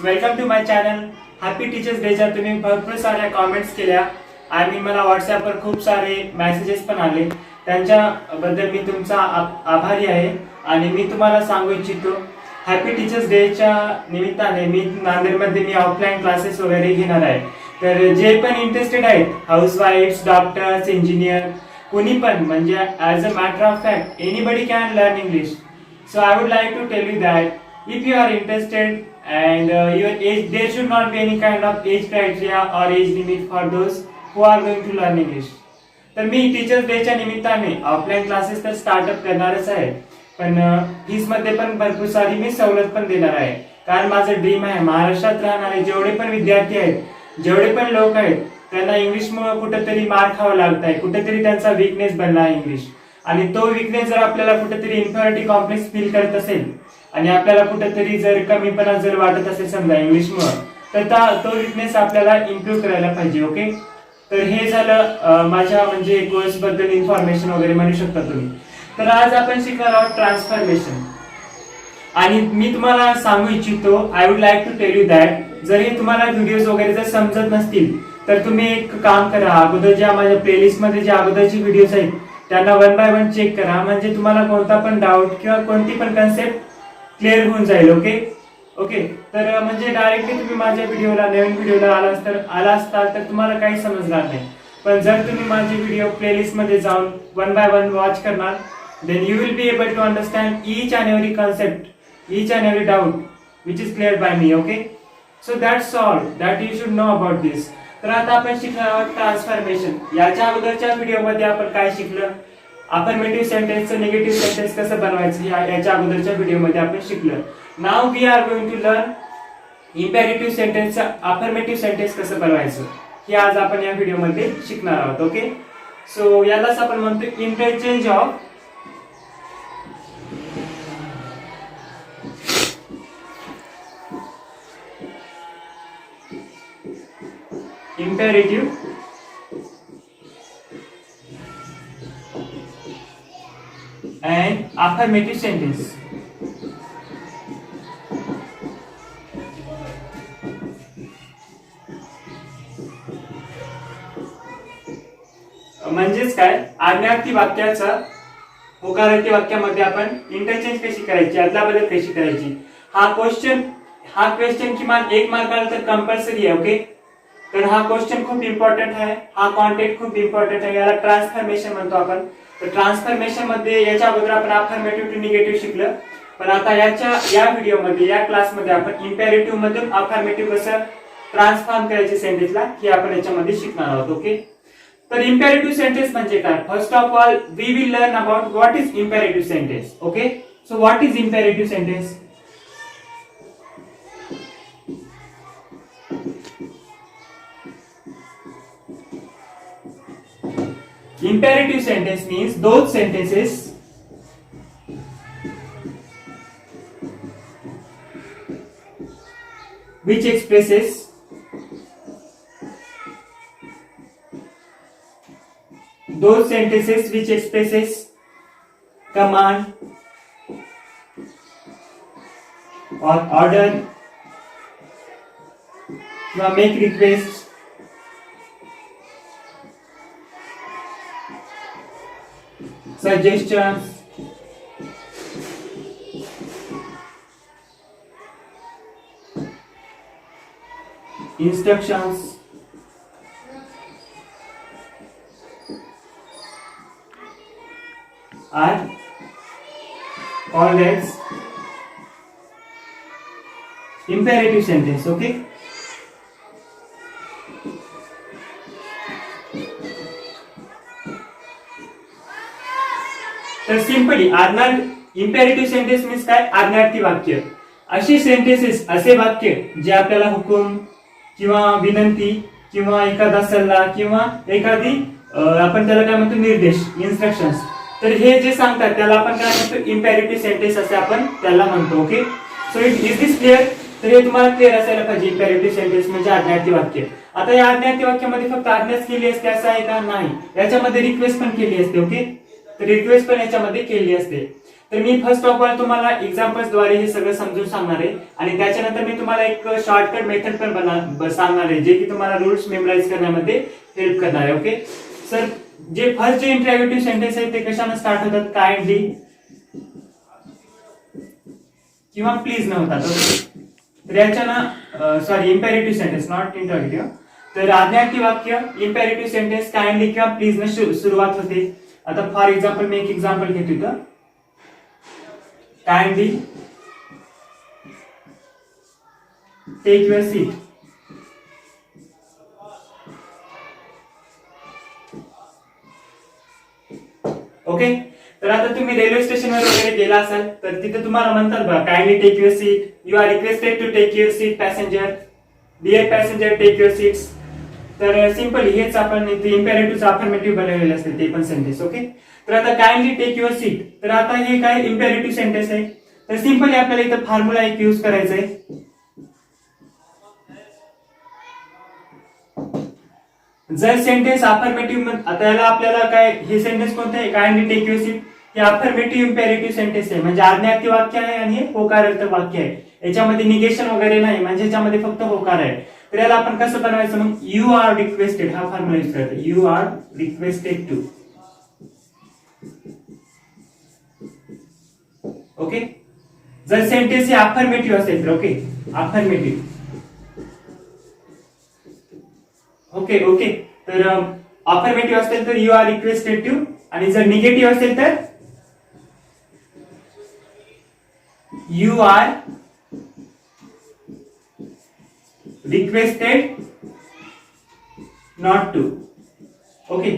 Welcome to my channel. Happy teachers डेच्या तुम्ही भरपूर साऱ्या कॉमेंट्स केल्या आणि मला व्हॉट्सअपवर खूप सारे मेसेजेस पण आले. त्यांच्याबद्दल मी तुमचा आभारी आहे आणि मी तुम्हाला सांगू इच्छितो हॅपी टीचर्स डेच्या निमित्ताने मी नांदेडमध्ये मी ऑफलाईन क्लासेस वगैरे घेणार आहे. तर जे पण इंटरेस्टेड आहेत हाऊसवाईफ्स, डॉक्टर्स, इंजिनियर, कोणी पण म्हणजे as a matter of fact anybody can learn English. So I would like to tell you that if you are interested and your age, there should not be any kind of age criteria or age limit for those who are going to learn English. तर मी teachers डेच्या निमित्ताने offline classes तर startup करणारच आहे, पण fees मध्ये पण भरपूर सारी मी सवलत पण देणार आहे. कारण माझं ड्रीम आहे महाराष्ट्रात राहणारे जेवढे पण विद्यार्थी आहेत, जेवढे पण लोक आहेत, त्यांना इंग्लिशमुळे कुठेतरी मार खावा लागत आहे, कुठेतरी त्यांचा वीकनेस बनला आहे इंग्लिश. आणि तो वीकनेस जर आपल्याला कुठेतरी इन्फिरिटी कॉम्प्लेक्स फील करत असेल आणि आपल्याला कुठेतरी जर कमीपणा जर वाटत असेल समजा इंग्लिशमुळे, तर तो वीकनेस आपल्याला इम्प्रूव्ह करायला पाहिजे. ओके, तर हे झालं माझ्या म्हणजे कोर्स बद्दल इन्फॉर्मेशन वगैरे म्हणू शकता तुम्ही. तर आज आपण शिकणार आहोत ट्रान्सफॉर्मेशन. आणि मी तुम्हाला सांगू इच्छितो, I would like to tell you that जर हे तुम्हाला व्हिडिओज वगैरे जर समजत नसतील तर तुम्ही एक काम करा, अगोदर ज्या माझ्या प्लेलिस्ट मध्ये जे अगोदरचे व्हिडिओज आहेत त्यांना वन बाय वन चेक करा, म्हणजे तुम्हाला कोणता पण डाऊट किंवा कोणती पण कन्सेप्ट क्लिअर होऊन जाईल. ओके, तर म्हणजे डायरेक्टली तुम्ही माझ्या नवीन व्हिडिओला आला असताल तर तुम्हाला काही समजणार नाही. पण जर तुम्ही माझे व्हिडिओ प्लेलिस्ट मध्ये जाऊन वन बाय वन वॉच करणार, then you will be able to understand each and every concept, each and every doubt which is clear by me. Okay, so that's all that you should know about this. तर आता आपण शिकणार आहोत transformation. याच्या अगोदरच्या व्हिडिओमध्ये आपण काय शिकलं, अफर्मेटिव्ह सेंटेन्सचं निगेटिव्ह सेंटेन्स कसं बनवायचं याच्या अगोदरच्या व्हिडिओमध्ये आपण शिकलं. Now we are going to learn imperative सेंटेन्सचं अफर्मेटिव्ह सेंटेन्स कसं बनवायचं हे आज आपण या व्हिडिओमध्ये शिकणार आहोत. ओके, सो यालाच आपण म्हणतो interchange of imperative and affirmative sentence. म्हणजेच काय, आज्ञार्थी वाक्याचा होकारार्थी वाक्यामध्ये आपण इंटरचेंज कशी करायची, अदला बदल कशी करायची. हा क्वेश्चन किमान एक मार्काला तर कंपल्सरी आहे. ओके, तर हा क्वेश्चन खूप इम्पॉर्टंट आहे, हा कॉन्टेक्ट खूप इम्पॉर्टंट आहे. याला ट्रान्सफॉर्मेशन म्हणतो आपण. तर ट्रान्सफॉर्मेशन मध्ये याच्या अगोदर आपण अफर्मेटिव्ह टू निगेटिव्ह शिकलं, पण आता या व्हिडिओमध्ये या क्लासमध्ये आपण इम्पेरेटिव्ह मधून अफर्मेटिव्ह कसं ट्रान्सफॉर्म करायचे सेंटेन्सला हे आपण याच्यामध्ये शिकणार आहोत. ओके, तर इम्पेरेटिव्ह सेंटेन्स म्हणजे काय. First of all we will learn about what is imperative sentence. Okay, so what is imperative sentence. Imperative sentence means those sentences which expresses command or order or make requests, suggestions, instructions, are called as imperative sentence. Okay, तर simply imperative sentence means काय, आज्ञार्थी वाक्य. अशी sentences, असे वाक्य जे आपल्याला हुकूम किंवा विनंती किंवा एखादा सल्ला किंवा एखादी आपण त्याला काय म्हणतो निर्देश, इन्स्ट्रक्शन्स, तर हे जे सांगतात त्याला आपण काय म्हणतो इम्पेरेटिव्ह सेंटेन्स असे आपण त्याला म्हणतो. Okay, so is this clear. तर हे तुम्हाला क्लिअर असायला पाहिजे. इम्पेरेटिव्ह सेंटेन्स म्हणजे आज्ञार्थी वाक्य. आता या आज्ञार्थी वाक्यामध्ये फक्त आज्ञाच केली असते असं आहे का, नाही, याच्यामध्ये रिक्वेस्ट पण केली असते. ओके, तर रिक्वेस्ट पण याच्यामध्ये केली असते. तर मी फर्स्ट ऑफ ऑल तुम्हाला एक्झाम्पल्स द्वारे हे सगळं समजून सांगणार आहे आणि त्याच्यानंतर मी तुम्हाला एक शॉर्टकट मेथड पण सांगणार आहे, जे की तुम्हाला रूल्स मेमोराइज करण्यामध्ये हेल्प करणार आहे. ओके सर, जे फर्स्ट जे इंटरॅगेटिव्ह सेंटेन्स आहे ते कशाने स्टार्ट होतात? काइंडली किंवा प्लीज न होतात. तर याच्यानं सॉरी, इम्पेरेटिव्ह सेंटेन्स, नॉट इंटरॅगेटिव्ह. तर आज्ञार्थी वाक्य इम्पेरेटिव्ह सेंटेन्स काइंडली किंवा प्लीज न सुरुवात होते. आता फॉर एक्झाम्पल मी एक एक्झाम्पल घेतो इथं. Kindly take your seat. Okay, तर आता तुम्ही रेल्वे स्टेशनवर वगैरे गेला असाल तर तिथे तुम्हाला म्हणतात बघा, kindly take your seat, you are requested to take your seat passenger, dear passenger take your seats. तर सिंपली हेच आपण इथे इम्पेरेटिव्ह अफर्मेटिव्ह बनवलेले असते ते पण सेंटेन्स. ओके, तर आता काइंडली टेक युअर सीट, तर आता हे काय इम्पेरेटिव्ह सेंटेन्स आहे. तर सिंपली आपल्याला इथं फॉर्म्युला एक यूज करायचा आहे. जर सेंटेन्स अफर्मेटिव्ह, आता याला आपल्याला काय, हे सेंटेन्स कोणतं आहे? काइंडली टेक युअर सीट हे अफर्मेटिव्ह इम्पेरेटिव्ह सेंटेन्स आहे, म्हणजे आज्ञार्थी वाक्य आहे आणि हे होकारार्थक वाक्य आहे. याच्यामध्ये निगेशन वगैरे नाही, म्हणजे याच्यामध्ये फक्त होकार आहे. तर याला आपण कसं बनवायचं? मग यू आर रिक्वेस्टेड हा फॉर्म्युला यूज करायचा. You are requested to. Okay, जर सेंटेन्स हे अफर्मेटिव्ह असेल तर, ओके अफर्मेटिव्ह, ओके ओके, तर अफर्मेटिव्ह असेल तर यू आर रिक्वेस्टेड टू, आणि जर निगेटिव्ह असेल तर you are requested not to. Okay,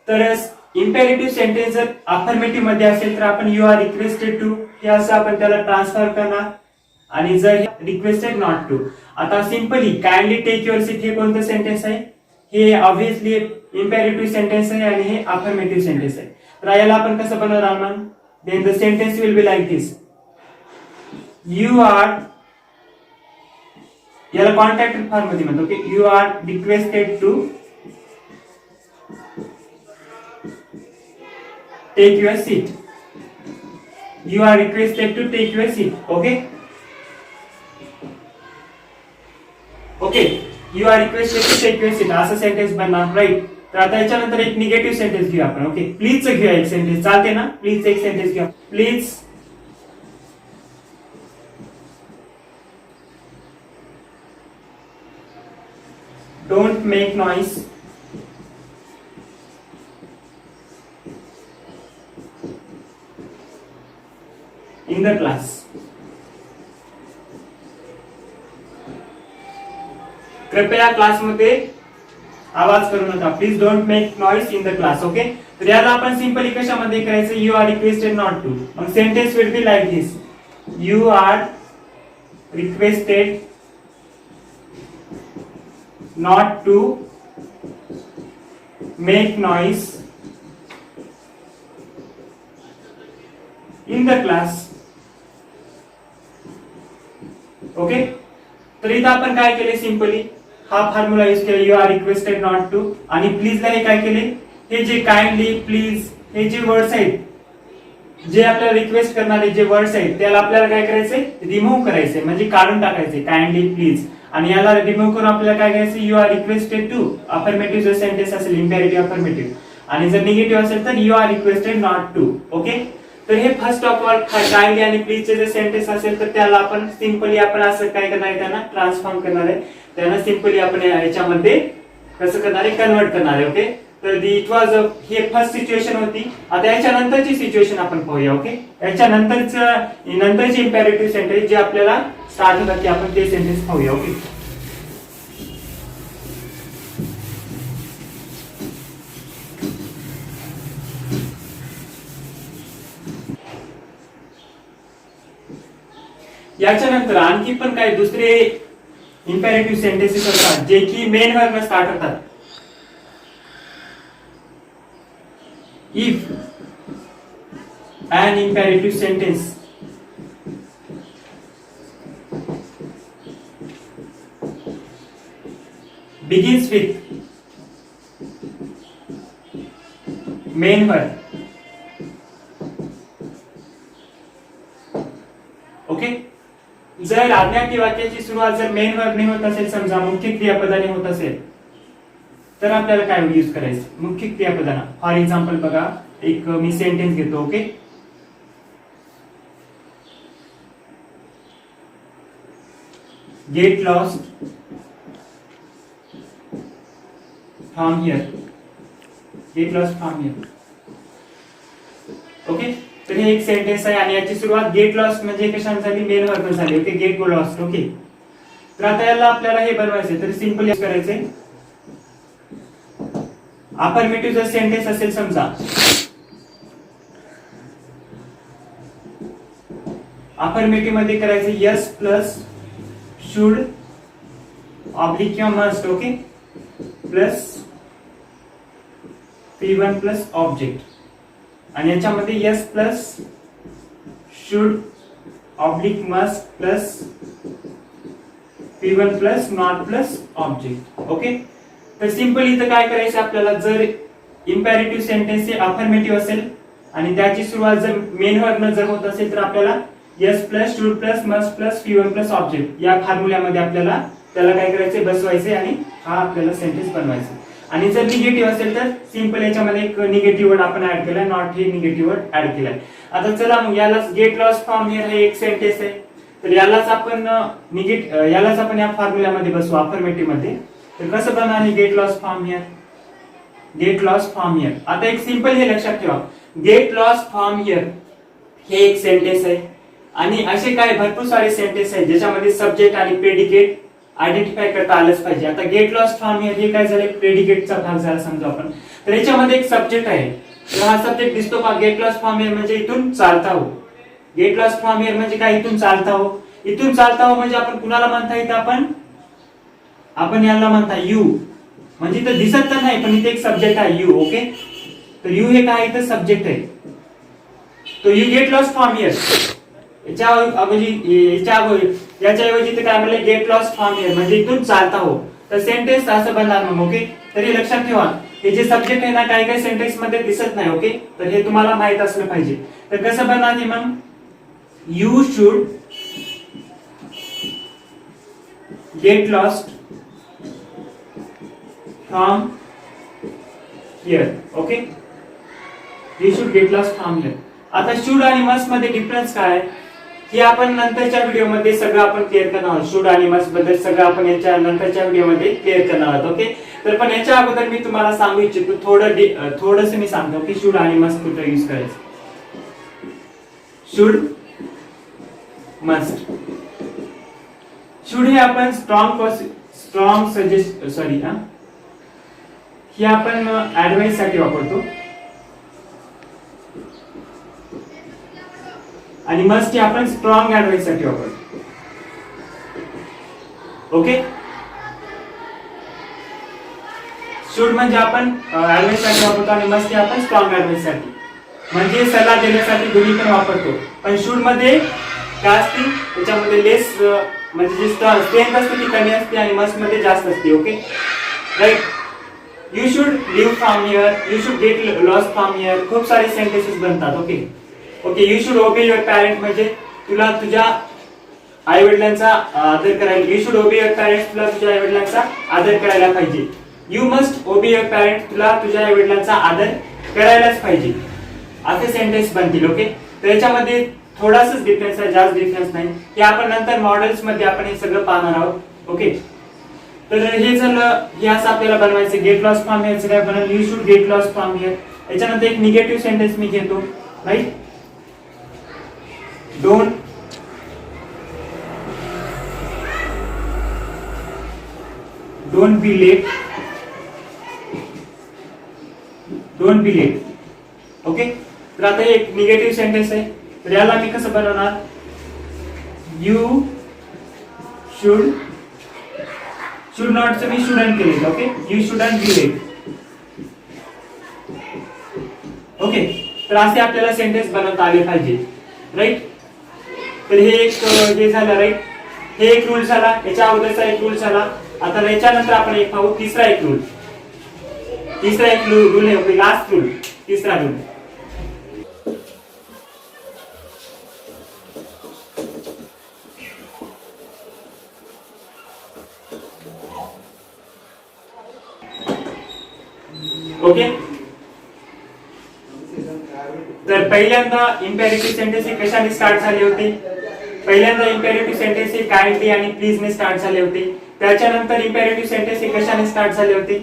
तर इम्पेरेटिव्ह सेंटेन्स जर अफर्मेटिव्ह मध्ये असेल तर आपण यू आर रिक्वेस्टेड टू हे असं आपण त्याला ट्रान्सफर करणार, आणि जर रिक्वेस्टेड नॉट टू. आता simply kindly take your seat हे कोणतं सेंटेन्स आहे? हे ऑब्व्हियसली इम्पेरेटिव्ह सेंटेन्स आहे आणि हे अफर्मेटिव्ह सेंटेन्स आहे. तर याला आपण कसं बनवणार मग? Then the sentence will be like this. You are, याला कॉन्टॅक्ट फॉर्म मध्ये म्हणतो. Okay, you are requested to take your seat. You are requested to take your seat. Okay okay, you are requested to take your seat असं sentence बनणार, right. तर आता याच्यानंतर एक negative sentence घेऊ आपण. ओके, प्लीज घेऊया एक सेंटेन्स, चालते ना? प्लीज एक सेंटेन्स घेऊ. Please don't make noise in the class. कृपया क्लासमध्ये आवाज करू नका. Please don't make noise in the class. Okay, तर याला आपण सिंपली कशामध्ये करायचं? You are requested not to. मग sentence will be like this. You are requested not to make noise in the class. Okay, तर इथं आपण काय केले? सिंपली हा फॉर्म्युला यूज केला, you are requested not to, आणि प्लीजला हे काय केले? हे जे काइंडली, प्लीज हे जे वर्ड्स आहेत, जे आपल्याला रिक्वेस्ट करणारे जे वर्ड्स आहेत, त्याला आपल्याला काय करायचंय? रिमूव्ह करायचंय, म्हणजे काढून टाकायचे. काइंडली, प्लीज, आणि याला रिमूव्ह करून आपल्याला काय करायचं? You are requested to. Affirmative जर सेंटेन्स असेल इम्पेरेटिव्ह अफर्मेटिव्ह, आणि जर निगेटिव्ह असेल तर you are requested not to. Okay, तर हे फर्स्ट ऑफ ऑल काइंडली आणि प्लीजचे जे सेंटेन्स असेल तर त्याला आपण सिंपली आपण असं काय करणार आहे? त्यांना ट्रान्सफॉर्म करणार आहे. त्यांना सिंपली आपण याच्यामध्ये कसं करणार आहे? कन्वर्ट करणार आहे. ओके, तर इट वॉज, हे फर्स्ट सिच्युएशन होती. आता याच्यानंतरची सिच्युएशन आपण पाहूया. ओके, नंतरची इम्पेरेटिव्ह सेंटेन्स जे आपल्याला स्टार्ट होतात ते आपण ते सेंटेन्स पाहूया. ओके, याच्यानंतर आणखी पण काही दुसरे इम्पेरेटिव्ह सेंटेन्सेस असतात जे की मेन वर्ब स्टार्ट होतात. If an imperative sentence begins with main verb Marathi वाक्याची सुरुवात जर मेन वर्बने होत असेल, समजा मुख्य क्रियापदाने होत असेल, तर आपल्याला काय यूज करायचं मुख्य क्रियापदाना. फॉर एक्झाम्पल बघा, एक मी सेंटेन्स घेतो. Okay, gate lost from here. Gate lost from here. Okay, तर हे एक सेंटेन्स आहे आणि याची सुरुवात गेट लॉस्ट म्हणजे कशाने झाली, मेन वर्ब झाली. Okay, get lost. ओके, तर आता याला आपल्याला हे बनवायचं, तर सिंपल यूज करायचे. अफर्मेटिव्ह जर सेंटेन्स असेल, समजा अफर्मेटिव्ह मध्ये करायचे यस प्लस शुड ऑब्लिक किंवा must. Okay, plus P1 plus object. आणि याच्यामध्ये yes plus should oblique must plus P1 plus not plus object. Okay, तर सिंपल इथं काय करायचं आपल्याला, जर इम्पेरेटिव्ह सेंटेन्स हे अफर्मेटिव्ह असेल आणि त्याची सुरुवात जर मेन वर्बने जर होत असेल, तर आपल्याला yes plus should plus must plus P1 plus object या फॉर्म्युल्यामध्ये आपल्याला त्याला काय करायचे, बसवायचे आणि हा आपल्याला सेंटेन्स बनवायचा. आणि जर निगेटिव्ह असेल तर सिंपल याच्यामध्ये एक निगेटिव्ह वर्ड आपण ऍड केलाय, नॉट हे निगेटिव्ह वर्ड ऍड केलाय. आता चला मग यालाच गेट लॉस्ट फ्रॉम हियर हे एक सेंटेन्स आहे, तर यालाच आपण यालाच आपण या फॉर्म्युल्यामध्ये बसवू अफर्मेटिव्ह मध्ये. तर कसं बनणार हे gate lost from here, gate lost from here. आता एक सिंपल हे लक्षात ठेवा, गेट लॉस्ट फ्रॉम हियर हे एक सेंटेन्स आहे आणि असे काय भरपूर सारे सेंटेन्स आहेत ज्याच्यामध्ये सब्जेक्ट आणि प्रेडिकेट आयडेंटिफाय करता आलंच पाहिजे. आता गेट लॉस्ट फ्रॉम हियर हे काय झालं, प्रेडिकेटचा भाग झाला समजा आपण. तर याच्यामध्ये एक सब्जेक्ट आहे, तर हा सब्जेक्ट दिसतो का, गेट लॉस्ट फ्रॉम हियर म्हणजे इथून चालता हो. गेट लॉस्ट फ्रॉम हियर म्हणजे काय, इथून चालता हो. इथून चालता हो म्हणजे आपण कुणाला म्हणता येतं, आपण याला म्हणता यू. म्हणजे इथं दिसत तर नाही पण इथे एक सब्जेक्ट आहे यू. ओके, तर यू हे काय इथं सब्जेक्ट आहे. तो you get lost from here याच्याऐवजी ते काय म्हणले, गेट लॉस्ट फ्रॉम हियर म्हणजे इथून चालता हो. तर सेंटेन्स असं बनणार मग. ओके, तर हे लक्षात ठेवा, हे जे सब्जेक्ट आहे ना काही काही सेंटेन्स मध्ये दिसत नाही. ओके, तर हे तुम्हाला माहित असलं पाहिजे. तर कसं बनणार हे मग, you should get lost from here. Okay, you should get lost from here. आता शुड आणि मस्ट मध्ये डिफरन्स काय आहे हे आपण नंतरच्या व्हिडिओमध्ये सगळं आपण क्लिअर करणार आहोत. शुड आणि मस्ट बद्दल सगळं आपण याच्या नंतरच्या व्हिडिओमध्ये क्लिअर करणार आहोत. ओके, तर पण याच्या अगोदर मी तुम्हाला सांगू इच्छितो, थोडंसं मी सांगतो की शुड आणि मस्ट कुठं यूज करायचं. Should must. शुड हे आपण स्ट्रॉंग सजेस्ट हे आपण ऍडवाइस साठी वापरतो आणि मस्ट हे आपण स्ट्रॉंग ऍडवाइस साठी वापरतो. ओके, शुड म्हणजे आपण ऍडवाइस साठी वापरतो आणि मस्ट हे आपण स्ट्रॉंग ऍडवाइस साठी म्हणजे सल्ला देण्यासाठी दोन्ही पण वापरतो. पण शुड मध्ये काय असते, त्याच्यामध्ये लेस म्हणजे जी स्ट्रेंथ असते ती कमी असते आणि मस्ट मध्ये जास्त असते. Okay, right. You should leave from here, you should get lost from here, खूप सारे सेंटेन्सेस बनतात. Okay okay, you should obey your parent म्हणजे तुला तुझ्या आई वडिलांचा आदर करायला, you should obey your parents, तुला तुझ्या आई वडिलांचा आदर करायला पाहिजे. You must obey your parent, तुला तुझ्या आई वडिलांचा आदर करायलाच पाहिजे. असे सेंटेन्स बनतील. ओके, तर याच्यामध्ये थोडासाच डिफरन्स आहे, जास्त डिफरन्स नाही. हे आपण नंतर मॉडेल्स मध्ये आपण हे सगळं पाहणार आहोत. ओके, तर हे झालं, हे असं आपल्याला बनवायचं. गेट लॉस्ट फ्रॉम हियर काय बनवलं, you should get lost from here. याच्यानंतर एक निगेटिव्ह सेंटेन्स मी घेतो, right. Don't be late, don't be late. Okay, तर आता एक निगेटिव्ह सेंटेन्स आहे, तर याला मी कसं बनवणार, यू शुड नॉट मी शुडंट केले. Okay, you shouldn't be late. Okay, तर असे आपल्याला सेंटेन्स बनवता आले पाहिजे, राईट. तर हे झालं, राईट. हे एक रूल झाला, याच्या अगोदरचा एक रूल झाला. आता याच्यानंतर आपण एक पाहू तिसरा एक रूल आहे. ओके, लास्ट रूल, तिसरा रूल. ओके. तर पहिल्यांदा इम्पेरेटिव्ह सेंटेन्स हे कशाने स्टार्ट झाले होते? पहिल्यांदा इम्पेरेटिव्ह सेंटेन्स हे काइंडली आणि प्लीज ने स्टार्ट झाले होते. त्याच्यानंतर इम्पेरेटिव्ह सेंटेन्स हे कशाने स्टार्ट झाले होते?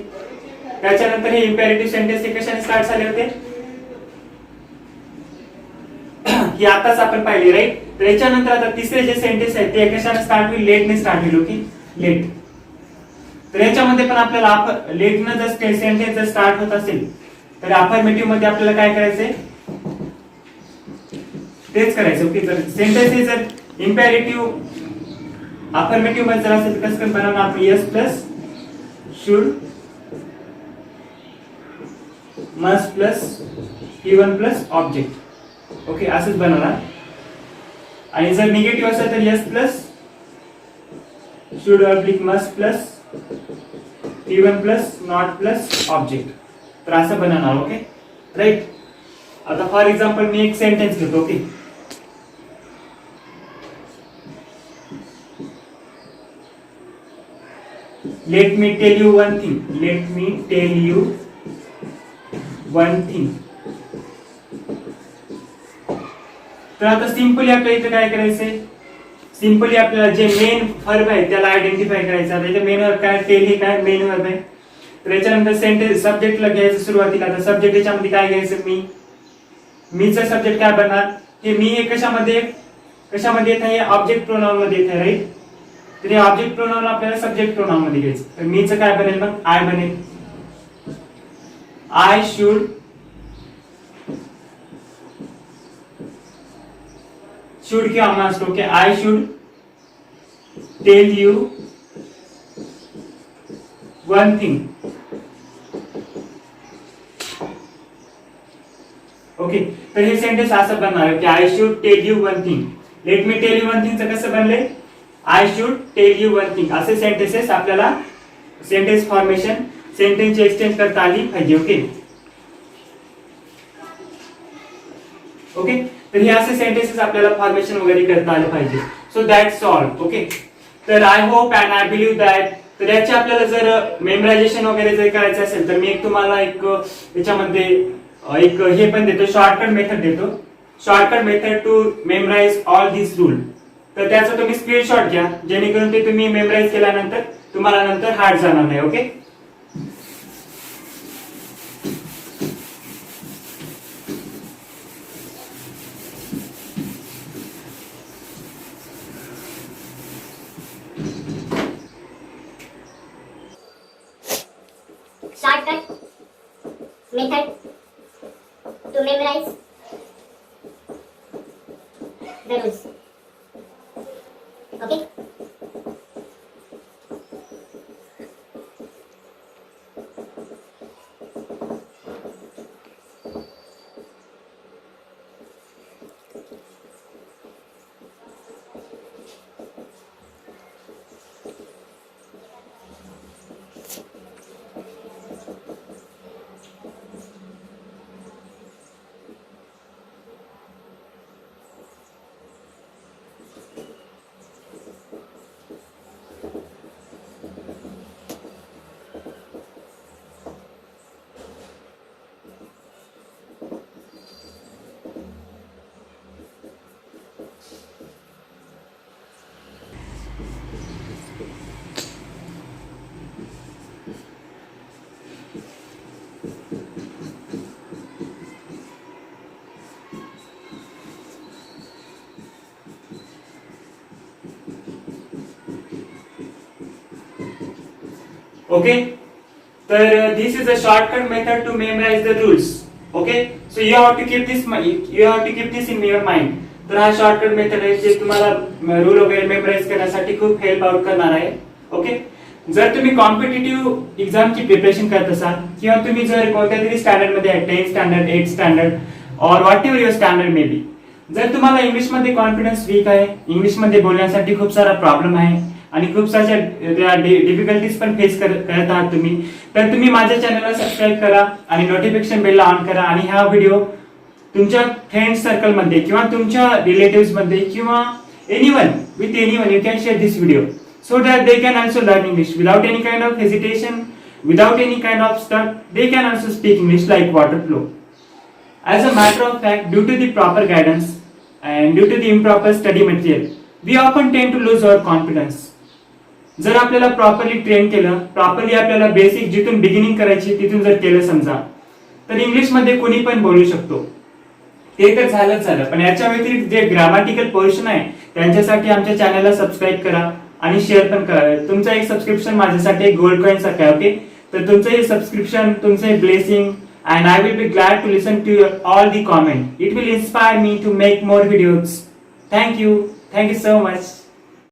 त्याच्यानंतर हे इम्पेरेटिव्ह सेंटेन्स हे कशाने स्टार्ट झाले होते? हे आताच आपण पाहिले, राईट. तर याच्यानंतर आता तिसरे जे सेंटेन्स आहेत ते कशाने स्टार्ट होईल? लेट ने स्टार्ट होईल. Okay, late. तर याच्यामध्ये पण आपल्याला लेट न जर सेंटेन्स जर स्टार्ट होत असेल तर अफर्मेटिव्ह मध्ये आपल्याला काय करायचंय? तेच करायचं. ओके, तर सेंटेन्स हे जर इम्पेरेटिव्ह अफर्मेटिव्ह मध्ये जर असेल तर कसं बनवणार आपण? Yes plus should must plus even plus object. Okay, असंच बनवणार. आणि जर निगेटिव्ह असेल तर yes plus should oblique must plus even plus not plus object. तर असं बनवणार. Okay, right. आता फॉर एक्झाम्पल मी एक सेंटेन्स घेतो. Okay, let me tell you one thing. Let me tell you one thing. तर आता सिंपली आपल्याला इथे काय करायचंय? सिंपली आपल्याला जे मेन वर्ब आहे त्याला आयडेंटिफाय करायचं. आता इथे मेन वर्ब काय? टेल हे काय? मेन वर्ब आहे. तर याच्यानंतर सेंटेन्स सब्जेक्टला घ्यायचं सुरुवातीला. आता सब्जेक्ट याच्यामध्ये काय घ्यायचं? मी. मीचा सब्जेक्ट काय बनणार? हे मी हे कशामध्ये येत आहे? ऑब्जेक्ट प्रोनाउन मध्ये येत आहे, राईट. तर हे ऑब्जेक्ट प्रोनाउन आपल्याला सब्जेक्ट प्रोनाउन मध्ये घ्यायचं. तर मीचं काय बनेल मग? आय बनेल. आय शुड किंवा must. Okay, I should tell you one thing. Okay, तर हे सेंटेन्स असं बनणार आहे की I should tell you one thing. Let me tell you one thing चं कसं बनलंय? I should tell you one thing. असे सेंटेन्सेस आपल्याला सेंटेन्स फॉर्मेशन, सेंटेन्स एक्सचेंज करता आली पाहिजे. Okay, okay. तर हे असे सेंटेन्सेस आपल्याला फॉर्मेशन वगैरे करता आले पाहिजे. So that's all. ओके, तर I hope and I believe that. तर याचे आपल्याला जर मेमरायझेशन वगैरे जर करायचं असेल तर मी तुम्हाला याच्यामध्ये एक हे पण देतो, शॉर्टकट मेथड देतो. Shortcut method to memorise all this rule. तर त्याचा तुम्ही स्क्रीनशॉट घ्या जेणेकरून ते तुम्ही मेमराइज केल्यानंतर तुम्हाला नंतर हार्ड जाणार नाही. Okay, shortcut method to memorize the rules. Okay. Okay, so this is a shortcut method to memorize the rules. Okay, so you have to keep this in your mind. तर हा shortcut method आहे जे तुम्हाला rule वगैरे memorise करण्यासाठी खूप help out करणार आहे. ओके, जर तुम्ही कॉम्पिटिटिव्ह एक्झामची प्रिपरेशन करत असाल किंवा तुम्ही जर कोणत्या तरी स्टँडर्ड मध्ये आहे, 10th स्टँडर्ड, 8th स्टँडर्ड और what ever your standard may be, जर तुम्हाला इंग्लिश मध्ये कॉन्फिडन्स वीक आहे, इंग्लिश मध्ये बोलण्यासाठी खूप सारा प्रॉब्लेम आहे आणि खूप साऱ्या डिफिकल्टीज पण फेस करत आहात तुम्ही, तर तुम्ही माझ्या चॅनलला सबस्क्राइब करा आणि नोटिफिकेशन बेलला ऑन करा आणि हा व्हिडिओ तुमच्या फ्रेंड सर्कल मध्ये किंवा तुमच्या रिलेटिव्स मध्ये किंवा anyone with anyone you can share this video so that they can also learn English without any kind of hesitation, without any kind of stuff, they can also speak English like water flow. As a matter of fact, due to the proper guidance and due to the improper study material, we often tend to lose our confidence. जर आपल्याला properly train केलं, properly आपल्याला basic जिथून beginning करायची तिथून जर केलं समजा, तर इंग्लिश मध्ये कोणी पण बोलू शकतो. ते तर झालंच झालं, पण याच्या व्यतिरिक्त जे ग्रामॅटिकल पोर्शन आहे त्यांच्यासाठी आमच्या चॅनलला सबस्क्राईब करा आणि शेअर पण करा. तुमचं एक सबस्क्रिप्शन माझ्यासाठी एक गोल्ड कॉइन सारखं आहे. ओके, तर तुमचं हे सबस्क्रिप्शन, तुमचं हे blessing, and I will be glad to listen to your all the comment. It will inspire me to make more videos. Thank you so much.